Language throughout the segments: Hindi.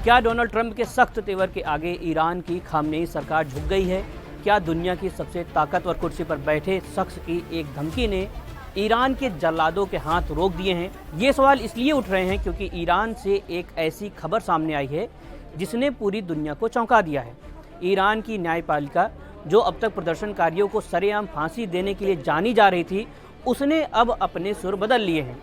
क्या डोनाल्ड ट्रंप के सख्त तेवर के आगे ईरान की खामनेई सरकार झुक गई है? क्या दुनिया की सबसे ताकतवर कुर्सी पर बैठे शख्स की एक धमकी ने ईरान के जल्लादों के हाथ रोक दिए हैं? ये सवाल इसलिए उठ रहे हैं क्योंकि ईरान से एक ऐसी खबर सामने आई है जिसने पूरी दुनिया को चौंका दिया है। ईरान की न्यायपालिका, जो अब तक प्रदर्शनकारियों को सरेआम फांसी देने के लिए जानी जा रही थी, उसने अब अपने सुर बदल लिए हैं।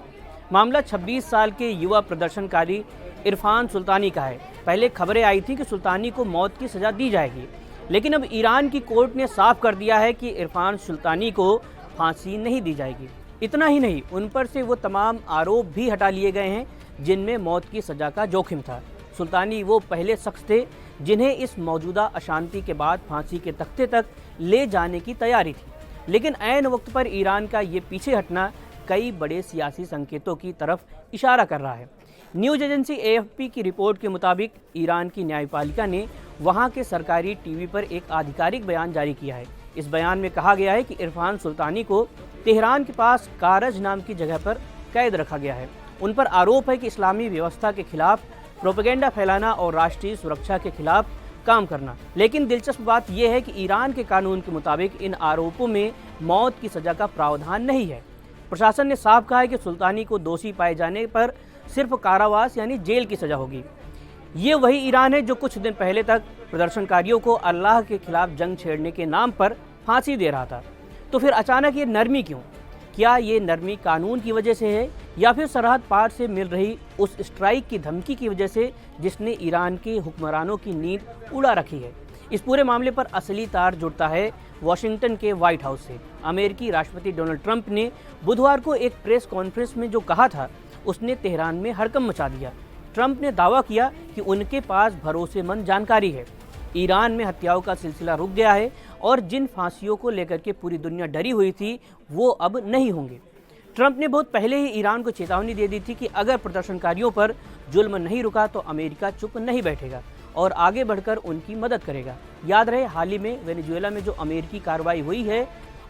मामला 26 साल के युवा प्रदर्शनकारी इरफान सुल्तानी का है। पहले खबरें आई थी कि सुल्तानी को मौत की सज़ा दी जाएगी, लेकिन अब ईरान की कोर्ट ने साफ कर दिया है कि इरफान सुल्तानी को फांसी नहीं दी जाएगी। इतना ही नहीं, उन पर से वो तमाम आरोप भी हटा लिए गए हैं जिनमें मौत की सज़ा का जोखिम था। सुल्तानी वो पहले शख्स थे जिन्हें इस मौजूदा अशांति के बाद फांसी के तख्ते तक ले जाने की तैयारी थी, लेकिन ऐन वक्त पर ईरान का ये पीछे हटना कई बड़े सियासी संकेतों की तरफ इशारा कर रहा है। न्यूज़ एजेंसी AFP की रिपोर्ट के मुताबिक ईरान की न्यायपालिका ने वहां के सरकारी टीवी पर एक आधिकारिक बयान जारी किया है। इस बयान में कहा गया है कि इरफान सुल्तानी को तेहरान के पास कारज नाम की जगह पर कैद रखा गया है। उन पर आरोप है कि इस्लामी व्यवस्था के खिलाफ प्रोपेगेंडा फैलाना और राष्ट्रीय सुरक्षा के खिलाफ काम करना। लेकिन दिलचस्प बात यह है कि ईरान के कानून के मुताबिक इन आरोपों में मौत की सज़ा का प्रावधान नहीं है। प्रशासन ने साफ कहा है कि सुल्तानी को दोषी पाए जाने पर सिर्फ कारावास यानी जेल की सज़ा होगी। ये वही ईरान है जो कुछ दिन पहले तक प्रदर्शनकारियों को अल्लाह के खिलाफ जंग छेड़ने के नाम पर फांसी दे रहा था। तो फिर अचानक ये नरमी क्यों? क्या ये नरमी कानून की वजह से है या फिर सरहद पार से मिल रही उस स्ट्राइक की धमकी की वजह से जिसने ईरान के हुक्मरानों की नींद उड़ा रखी है? इस पूरे मामले पर असली तार जुड़ता है वॉशिंगटन के व्हाइट हाउस से। अमेरिकी राष्ट्रपति डोनाल्ड ट्रंप ने बुधवार को एक प्रेस कॉन्फ्रेंस में जो कहा था, उसने तेहरान में हड़कंप मचा दिया। ट्रंप ने दावा किया कि उनके पास भरोसेमंद जानकारी है। ईरान में हत्याओं का सिलसिला रुक गया है और जिन फांसियों को लेकर के पूरी दुनिया डरी हुई थी, वो अब नहीं होंगे। ट्रंप ने बहुत पहले ही ईरान को चेतावनी दे दी थी कि अगर प्रदर्शनकारियों पर जुल्म नहीं रुका तो अमेरिका चुप नहीं बैठेगा और आगे बढ़कर उनकी मदद करेगा। याद रहे, हाल ही में वेनेजुएला में जो अमेरिकी कार्रवाई हुई है,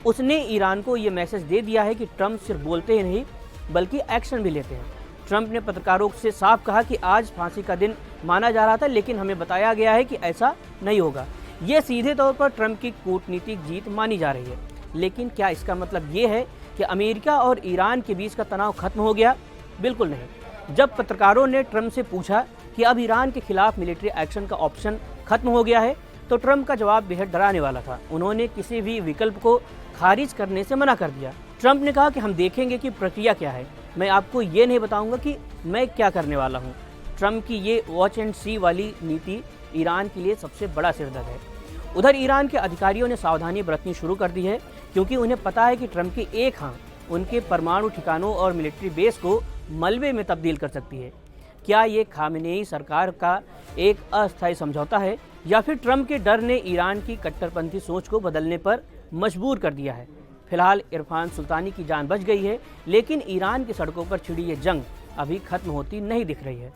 उसने ईरान को ये मैसेज दे दिया है कि ट्रंप सिर्फ बोलते ही नहीं बल्कि एक्शन भी लेते हैं। ट्रंप ने पत्रकारों से साफ कहा कि आज फांसी का दिन माना जा रहा था, लेकिन हमें बताया गया है कि ऐसा नहीं होगा। ये सीधे तौर पर ट्रंप की कूटनीतिक जीत मानी जा रही है। लेकिन क्या इसका मतलब ये है कि अमेरिका और ईरान के बीच का तनाव खत्म हो गया? बिल्कुल नहीं। जब पत्रकारों ने ट्रंप से पूछा कि अब ईरान के खिलाफ मिलिट्री एक्शन का ऑप्शन खत्म हो गया है, तो ट्रंप का जवाब बेहद डराने वाला था। उन्होंने किसी भी विकल्प को खारिज करने से मना कर दिया। ट्रंप ने कहा कि हम देखेंगे कि प्रक्रिया क्या है, मैं आपको ये नहीं बताऊंगा कि मैं क्या करने वाला हूँ। ट्रंप की ये वॉच एंड सी वाली नीति ईरान के लिए सबसे बड़ा सिरदर्द है। उधर ईरान के अधिकारियों ने सावधानी बरतनी शुरू कर दी है, क्योंकि उन्हें पता है कि ट्रंप की एक हाँ उनके परमाणु ठिकानों और मिलिट्री बेस को मलबे में तब्दील कर सकती है। क्या ये खामेनेई सरकार का एक अस्थायी समझौता है या फिर ट्रंप के डर ने ईरान की कट्टरपंथी सोच को बदलने पर मजबूर कर दिया है? फिलहाल इरफान सुल्तानी की जान बच गई है, लेकिन ईरान की सड़कों पर छिड़ी ये जंग अभी खत्म होती नहीं दिख रही है।